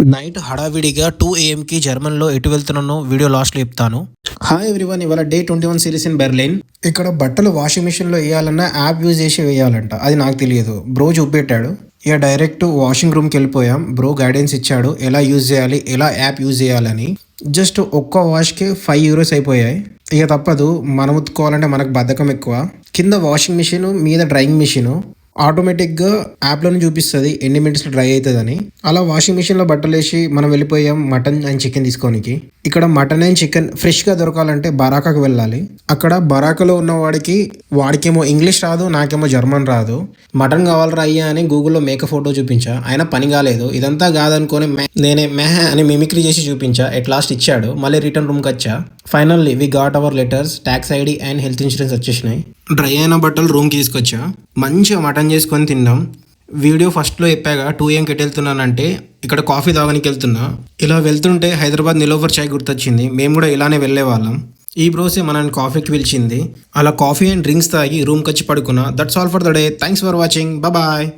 Night హడావిడిగా 2 AM జర్మన్లో ఎటు వెళ్తున్నానో video లాస్ట్లో చెప్తాను. హాయ్ ఎవ్రీవన్, ఇవాళ డే 21 సిరీస్ ఇన్ బెర్లిన్. ఇక్కడ బట్టలు వాషింగ్ మిషన్లో వేయాలన్నా యాప్ యూజ్ చేసి వేయాలంట. అది నాకు తెలియదు, బ్రో చూపెట్టాడు. ఇక డైరెక్ట్ వాషింగ్ రూమ్కి వెళ్ళిపోయాం. బ్రో గైడెన్స్ ఇచ్చాడు ఎలా యూజ్ చేయాలి, ఎలా యాప్ యూజ్ చేయాలని. జస్ట్ ఒక్క వాష్కి 5 euros అయిపోయాయి. ఇక తప్పదు, మనం ఉతుక్కోవాలంటే మనకు బద్ధకం ఎక్కువ. కింద వాషింగ్ మిషన్, మీద డ్రైయింగ్ మిషన్. ఆటోమేటిక్గా యాప్లోనే చూపిస్తుంది ఎన్ని మినిట్స్లో డ్రై అవుతుందని. అలా వాషింగ్ మిషన్లో బట్టలు వేసి మనం వెళ్ళిపోయాం మటన్ అండ్ చికెన్ తీసుకోనికి. ఇక్కడ మటన్ అండ్ చికెన్ ఫ్రెష్గా దొరకాలంటే బరాకాకు వెళ్ళాలి. అక్కడ బరాకాలో ఉన్న వాడికేమో ఇంగ్లీష్ రాదు, నాకేమో జర్మన్ రాదు. మటన్ కావాలరా అయ్యా అని గూగుల్లో మేక ఫోటో చూపించా, ఆయన పని కాలేదు. ఇదంతా కాదనుకొని నేనే మెహ అని మిమిక్రీ చేసి చూపించా. ఎట్ లాస్ట్ ఇచ్చాడు. మళ్ళీ రిటర్న్ రూమ్కి వచ్చా. Finally we got our letters, tax ID and health insurance వచ్చేసినాయి. డ్రై అయిన బట్టలు రూమ్కి తీసుకొచ్చా. మంచిగా మటన్ చేసుకొని తిన్నాం. వీడియో ఫస్ట్లో చెప్పాగా 2 AM ఎటు వెళ్తున్నానంటే ఇక్కడ కాఫీ తాగడానికి వెళ్తున్నా. ఇలా వెళ్తుంటే హైదరాబాద్ నిలోఫర్ చాయ్ గుర్తొచ్చింది. మేము కూడా ఇలానే వెళ్ళే వాళ్ళం. ఈ బ్రోసే మనల్ని కాఫీకి పిలిచింది. అలా కాఫీ అండ్ డ్రింక్స్ తాగి రూమ్కి వచ్చి పడుకున్నా. That's all for the day. Thanks for watching. Bye.